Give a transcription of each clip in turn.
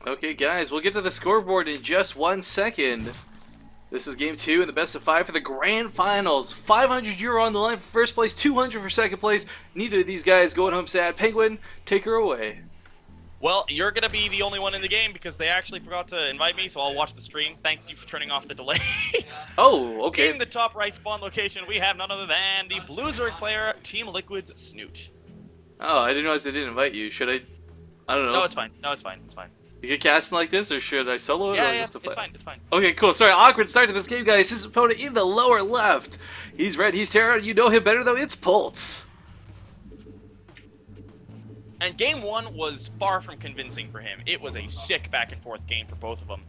Okay, guys, we'll get to the scoreboard in just 1 second. This is game 2 in the best of 5 for the grand finals. €500 on the line for first place, 200 for second place. Neither of these guys going home sad. Penguin, take her away. Well, you're going to be the only one in the game because they actually forgot to invite me, so I'll watch the stream. Thank you for turning off the delay. Oh, okay. In the top right spawn location, we have none other than the Blue Zerg player, Team Liquid.Snute. Oh, I didn't realize they didn't invite you. Should I don't know. No, it's fine. No, it's fine. It's fine. You get casting like this, or should I solo it? Yeah, or yeah, just it's fine. It's fine. Okay, cool. Sorry, awkward start to this game, guys. His opponent in the lower left. He's red, he's terror. You know him better, though. It's Polt. And game 1 was far from convincing for him. It was a sick back and forth game for both of them.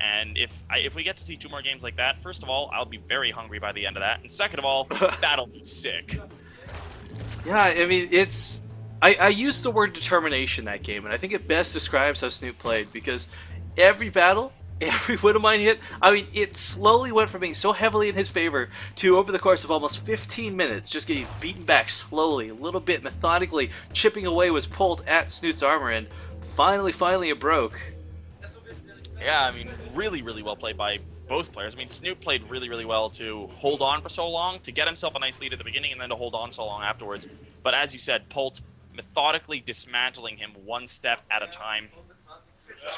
And if we get to see 2 more games like that, first of all, I'll be very hungry by the end of that. And second of all, that'll be sick. Yeah, I mean, it's... I used the word determination that game, and I think it best describes how Snoop played, because every battle, every Widowmine hit, I mean, it slowly went from being so heavily in his favor to, over the course of almost 15 minutes, just getting beaten back slowly, a little bit methodically, chipping away was Polt at Snoot's armor, and finally it broke. Yeah, I mean, really well played by both players. I mean, Snoop played really well to hold on for so long, to get himself a nice lead at the beginning, and then to hold on so long afterwards. But as you said, Polt methodically dismantling him one step at a time.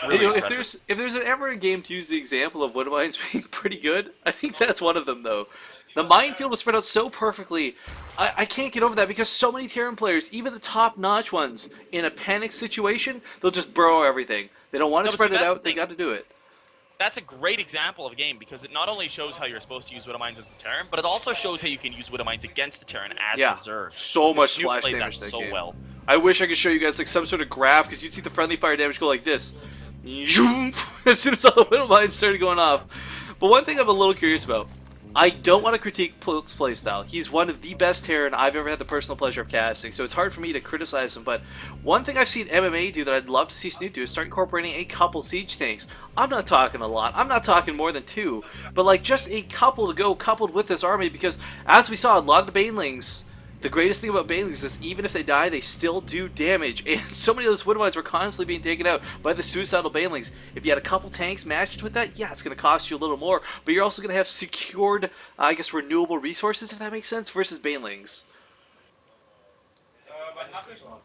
Really, you know, if there's ever a game to use the example of Widowmines being pretty good, I think that's one of them, though. The minefield was spread out so perfectly. I can't get over that because so many Terran players, even the top-notch ones, in a panic situation, they'll just burrow everything. They don't want to spread it out. They got to do it. That's a great example of a game because it not only shows how you're supposed to use Widowmines as the Terran, but it also shows how you can use Widowmines against the Terran as the Zerg. So much Snoop splash played damage that so game. well. I wish I could show you guys like some sort of graph because you'd see the friendly fire damage go like this. As soon as all the Widowmines started going off. But one thing I'm a little curious about, I don't want to critique Polt's playstyle. He's one of the best Terran I've ever had the personal pleasure of casting, so it's hard for me to criticize him, but one thing I've seen MMA do that I'd love to see Snoop do is start incorporating a couple siege tanks. I'm not talking a lot, I'm not talking more than 2, but like just a couple to go coupled with this army, because as we saw, a lot of the Banelings, the greatest thing about Banelings is even if they die, they still do damage, and so many of those Widowmines were constantly being taken out by the suicidal Banelings. If you had a couple tanks matched with that, yeah, it's going to cost you a little more, but you're also going to have secured, I guess, renewable resources, if that makes sense, versus Banelings.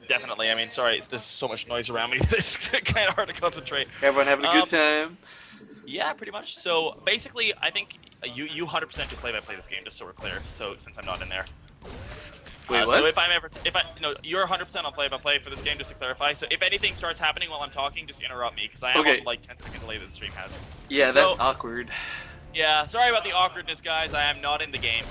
Definitely. I mean, sorry, there's so much noise around me that it's kind of hard to concentrate. Everyone having a good time? Yeah, pretty much. So basically, I think you 100% should play-by-play this game, just so we're clear. So since I'm not in there. Wait, what? So you're 100% on play-by-play for this game, just to clarify. So if anything starts happening while I'm talking, just interrupt me, because I am on like 10-second delay that the stream has. Yeah, that's awkward. Yeah, sorry about the awkwardness, guys. I am not in the game,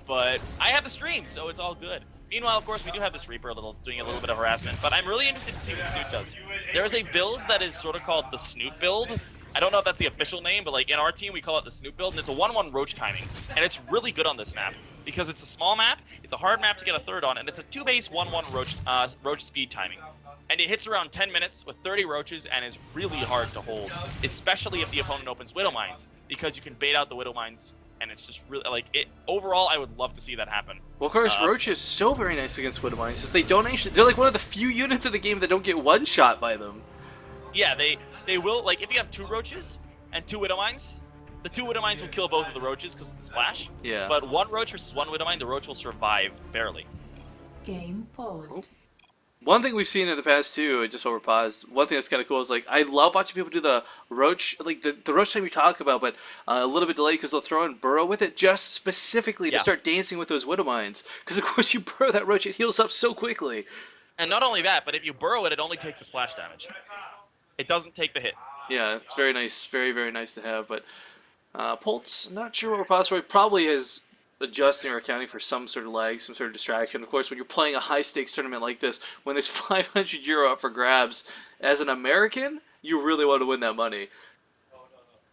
but I have the stream, so it's all good. Meanwhile, of course, we do have this Reaper doing a little bit of harassment, but I'm really interested to see what Snoot does. There is a build that is sort of called the Snoot build. I don't know if that's the official name, but like in our team, we call it the Snoot build, and it's a 1-1 roach timing, and it's really good on this map. Because it's a small map, it's a hard map to get a third on, and it's a 2-base 1-1 roach speed timing. And it hits around 10 minutes with 30 roaches and is really hard to hold, especially if the opponent opens Widowmines, because you can bait out the Widowmines, and it's just really, like, overall, I would love to see that happen. Well, of course, Roach is so very nice against Widowmines, because they're like one of the few units in the game that don't get one-shot by them. Yeah, they will, like, if you have 2 roaches and 2 Widowmines, the 2 Widowmines will kill both of the roaches because of the splash. Yeah. But 1 roach versus 1 Widowmine, the roach will survive barely. Game paused. Oh. One thing we've seen in the past too, just while we're paused, one thing that's kind of cool is like I love watching people do the roach, like the roach time you talk about, but a little bit delayed because they'll throw in burrow with it just specifically to start dancing with those Widowmines. Because of course you burrow that roach, it heals up so quickly. And not only that, but if you burrow it, it only takes the splash damage. It doesn't take the hit. Yeah, it's very nice, very nice to have, but. Polt's not sure what we're possibly probably is adjusting or accounting for some sort of lag, some sort of distraction. Of course, when you're playing a high-stakes tournament like this, when there's €500 up for grabs, as an American, you really want to win that money.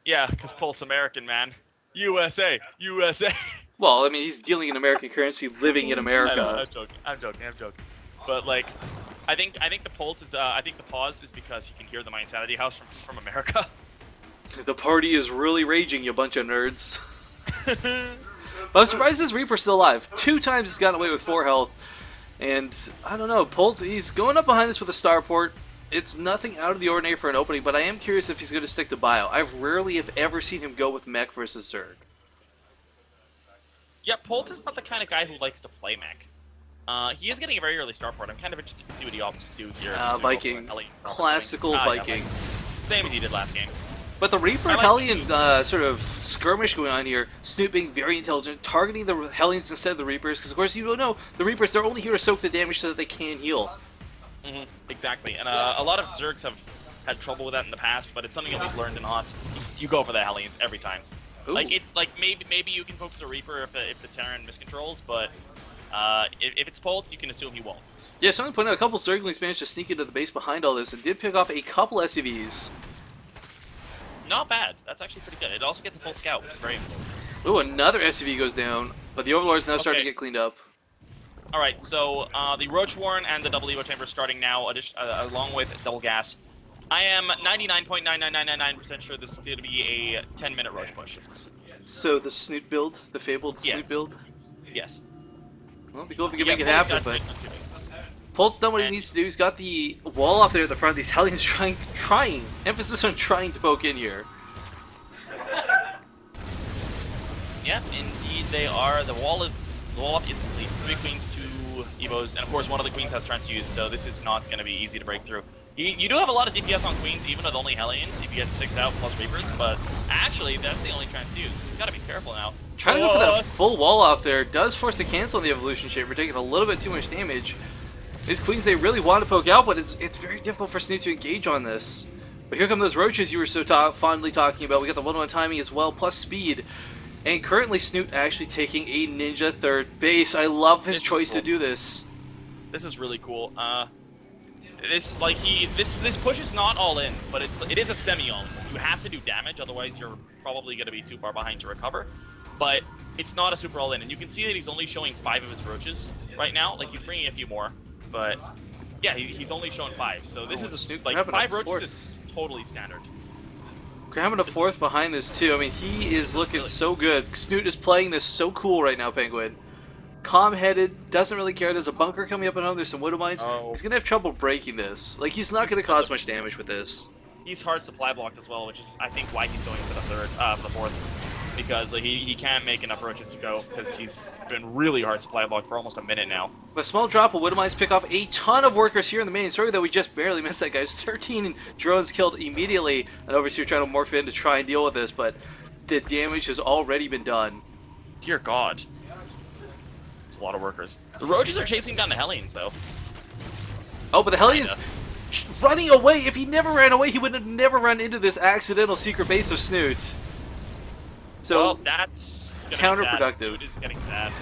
Yeah, because Polt's American, man. USA, USA. Well, I mean, he's dealing in American currency, living in America. I'm joking. But like, I think the Polt is, I think the pause is because you can hear the Insanity House from America. The party is really raging, you bunch of nerds. But I'm surprised this Reaper's still alive. 2 times he's gotten away with 4 health. And, I don't know, Polt, he's going up behind this with a starport. It's nothing out of the ordinary for an opening, but I am curious if he's going to stick to bio. I've rarely, if ever, seen him go with mech versus Zerg. Yeah, Polt is not the kind of guy who likes to play mech. He is getting a very early start for it. I'm kind of interested to see what he opts to do here. Viking. Classical Viking. Yeah. Same as he did last game. But the Reaper Hellion sort of skirmish going on here, Snute being very intelligent, targeting the Hellions instead of the Reapers, because of course you don't know, the Reapers, they're only here to soak the damage so that they can heal. Exactly, and a lot of Zergs have had trouble with that in the past, but it's something that we've learned in HOTS. You go for the Hellions every time. Ooh. Like maybe you can focus a Reaper if the Terran miscontrols, but if it's Polt, you can assume he won't. Yeah, something to point out, a couple Zerglings managed to sneak into the base behind all this and did pick off a couple SCVs. Not bad. That's actually pretty good. It also gets a full scout, which is very important. Ooh, another SCV goes down, but the Overlord's now starting to get cleaned up. Alright, so the Roach Warren and the double Evo Chamber starting now, along with double gas. I am 99.99999% sure this is going to be a 10-minute Roach push. So the Snute build, the fabled Snute build? Yes. Well, it'd be cool if we could make it happen, but Polt's done what he needs to do. He's got the wall off there at the front. These Hellions trying, emphasis on trying to poke in here. Yeah, indeed they are. The wall up is complete. 3 queens, 2 evos, and of course one of the queens has transfused, so this is not going to be easy to break through. You do have a lot of DPS on queens, even with only Hellions, if you get 6 out plus Reapers, but actually that's the only transfuse. You gotta be careful now. Trying to go for that full wall off there does force the cancel on the Evolution Chamber, taking a little bit too much damage. These queens, they really want to poke out, but it's very difficult for Snute to engage on this. But here come those roaches you were so fondly talking about. We got the 1-1 timing as well, plus speed. And currently Snute actually taking a ninja third base. I love his choice to do this. This is really cool. This push is not all in, but it is a semi all in. You have to do damage, otherwise you're probably going to be too far behind to recover. But it's not a super all in, and you can see that he's only showing 5 of his roaches right now. Like, he's bringing a few more, but yeah, he's only showing 5. So this is like 5 roaches is totally standard. Grabbing a 4th behind this too. I mean, he is looking so good. Snute is playing this so cool right now, Penguin. Calm-headed, doesn't really care. There's a bunker coming up at home. There's some widow mines. He's gonna have trouble breaking this. Like, he's not gonna cause much damage with this. He's hard supply blocked as well, which is I think why he's going for the 4th, because like, he can't make enough roaches to go because he's been really hard supply blocked for almost a minute now. A small drop of widow mines pick off a ton of workers here in the main. Sorry that we just barely missed that, guys. 13 drones killed immediately, and Overseer trying to morph in to try and deal with this, but the damage has already been done. Dear God. A lot of workers. The roaches are chasing down the Hellions, though. Oh, but the Hellions running away. If he never ran away, he would have never run into this accidental secret base of Snutes. So well, that's counterproductive. Snute is getting sad.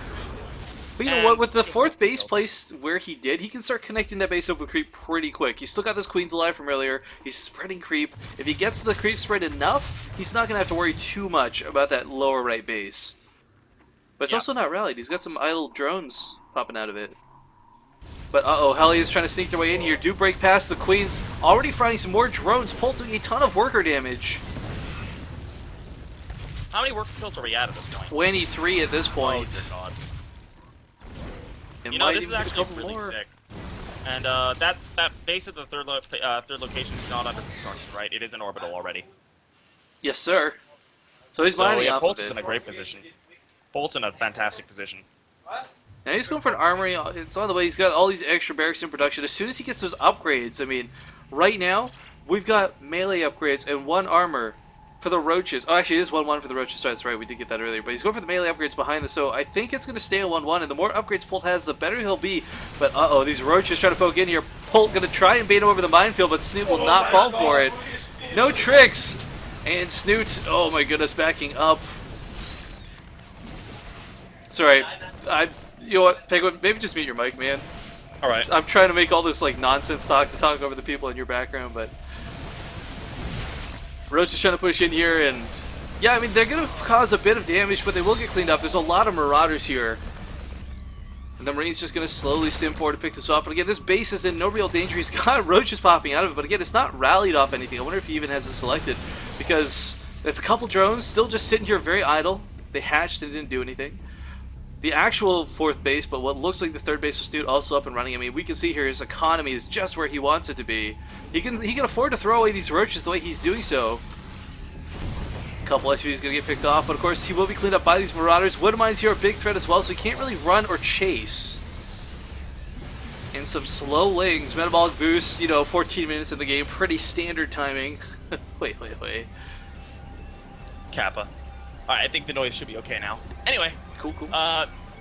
But you know what? With the 4th base placed where he did, he can start connecting that base up with creep pretty quick. He's still got those queens alive from earlier. He's spreading creep. If he gets the creep spread enough, he's not gonna have to worry too much about that lower right base. But it's also not rallied. He's got some idle drones popping out of it. But uh-oh, Hellions trying to sneak their way in here. Do break past the queens. Already finding some more drones. Polt doing a ton of worker damage. How many worker kills are we at this point? 23 at this point. Oh, it you know, might this is even be a actually couple really more. sick. And that base at the third location is not under construction, right? It is in orbital already. Yes, sir. So he's mining off of Polt's it. in a great position. Polt's in a fantastic position. Now he's going for an armory. It's on the way. He's got all these extra barracks in production. As soon as he gets those upgrades, I mean, right now, we've got melee upgrades and 1 armor for the roaches. Oh, actually, it is 1-1 for the roaches. Sorry, that's right. We did get that earlier. But he's going for the melee upgrades behind this. So I think it's going to stay at 1-1. And the more upgrades Polt has, the better he'll be. But uh-oh, these roaches trying to poke in here. Polt going to try and bait him over the minefield, but Snute will not fall for it. No tricks. And Snute, oh my goodness, backing up. Sorry, you know what, Penguin, maybe just mute your mic, man. Alright. I'm trying to make all this like nonsense talk to talk over the people in your background, but Roach is trying to push in here, and yeah, I mean, they're going to cause a bit of damage, but they will get cleaned up. There's a lot of Marauders here. And the Marine's just going to slowly stem forward to pick this off. And again, this base is in no real danger. He's got roaches popping out of it, but again, it's not rallied off anything. I wonder if he even has it selected, because it's a couple drones still just sitting here very idle. They hatched and didn't do anything. the actual fourth base, but what looks like the third base of Snute also up and running. I mean, we can see here his economy is just where he wants it to be. He can afford to throw away these roaches the way he's doing so. A couple SUVs gonna get picked off, but of course he will be cleaned up by these marauders. Wood mines here are a big threat as well, so he can't really run or chase. And some slow lings, metabolic boost, you know, 14 minutes in the game, pretty standard timing. wait. Kappa. Alright, I think the noise should be okay now. Anyway. Cool.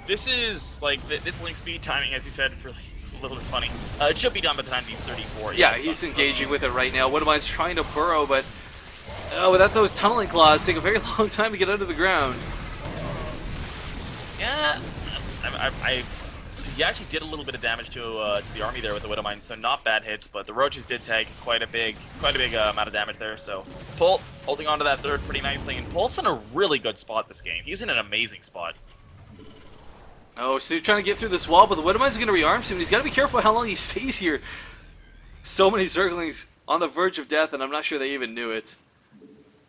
This is, like, this link speed timing, as you said, really a little bit funny. It should be done by the time he's 34. Yeah, he's engaging with it right now. One of mine's trying to burrow, but without those tunneling claws, take a very long time to get under the ground. Yeah, he actually did a little bit of damage to the army there with the Widow Mine, so not bad hits, but the roaches did take quite a big amount of damage there, so Polt holding on to that third pretty nicely, and Polt's in a really good spot this game. He's in an amazing spot. Oh, so you're trying to get through this wall, but the Widow Mine's going to rearm soon. He's got to be careful how long he stays here. So many Zerglings on the verge of death, and I'm not sure they even knew it.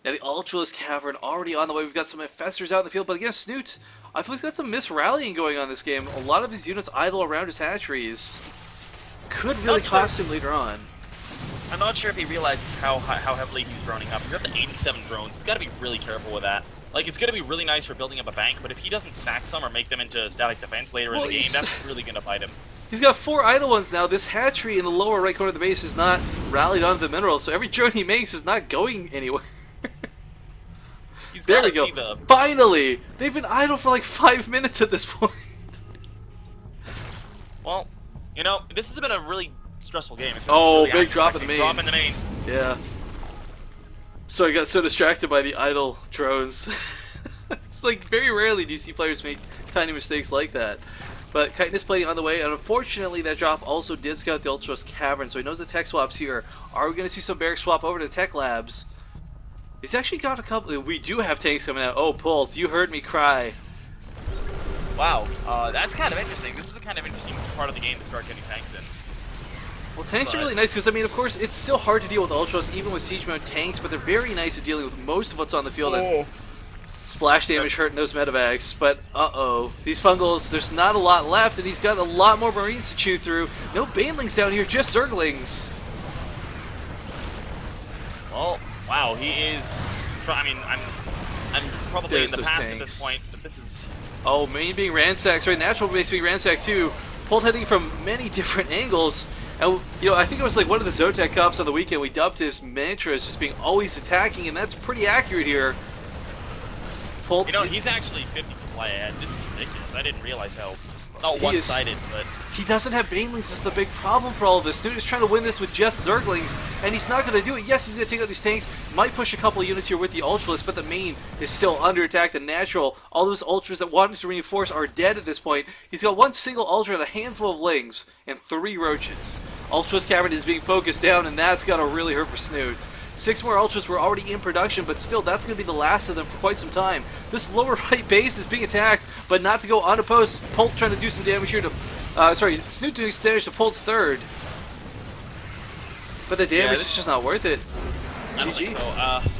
Yeah, the Ultralisk Cavern already on the way. We've got some Infestors out in the field, but again, Snute, I feel he's got some misrallying going on this game. A lot of his units idle around his hatcheries. Could really cost him later on. I'm not sure if he realizes how heavily he's droning up. He's up to 87 drones. He's got to be really careful with that. Like, it's going to be really nice for building up a bank, but if he doesn't sack some or make them into static defense later in the game, that's really going to bite him. He's got 4 idle ones now. This hatchery in the lower right corner of the base is not rallied onto the mineral, so every drone he makes is not going anywhere. There we go. Finally! They've been idle for like 5 minutes at this point. Well, you know, this has been a really stressful game. Oh, really big drop in the main. Drop in the main. Yeah. So I got so distracted by the idle drones. It's like very rarely do you see players make tiny mistakes like that. But Chitin is playing on the way, and unfortunately that drop also did scout the Ultros Cavern, so he knows the tech swap's here. Are we going to see some barracks swap over to Tech Labs? He's actually got a couple. We do have tanks coming out. Oh, Polt, you heard me cry. Wow, that's kind of interesting. This is a kind of interesting part of the game to start getting tanks in. Well, tanks are really nice because, I mean, of course, it's still hard to deal with Ultros, even with siege mode tanks, but they're very nice at dealing with most of what's on the field. And splash damage hurting those medevacs, but these fungals, there's not a lot left, and he's got a lot more marines to chew through. No banelings down here, just zerglings. Well, wow, he is. I mean, I'm probably in the past at this point, but this is. Oh, main being ransacked, sorry, natural base being ransacked too. Polt heading from many different angles. And, you know, I think it was like one of the ZOTAC cops on the weekend, we dubbed his mantra as just being always attacking, and that's pretty accurate here. Polt, you know, he's actually 50 supply ahead. This is ridiculous. I didn't realize how. Not one-sided, but. He doesn't have banelings. That's the big problem for all of this. Snute is trying to win this with just zerglings, and he's not going to do it. Yes, he's going to take out these tanks. Might push a couple of units here with the Ultralisk, but the main is still under attack. The natural, all those Ultras that wanted to reinforce are dead at this point. He's got one single Ultra and a handful of lings and 3 roaches. Ultras Cavern is being focused down, and that's going to really hurt for Snute. 6 more Ultras were already in production, but still, that's going to be the last of them for quite some time. This lower right base is being attacked, but not to go unopposed. Polt trying to do some damage here to... Snute doing damage to Polt's third. But the damage is just not worth it. GG. So,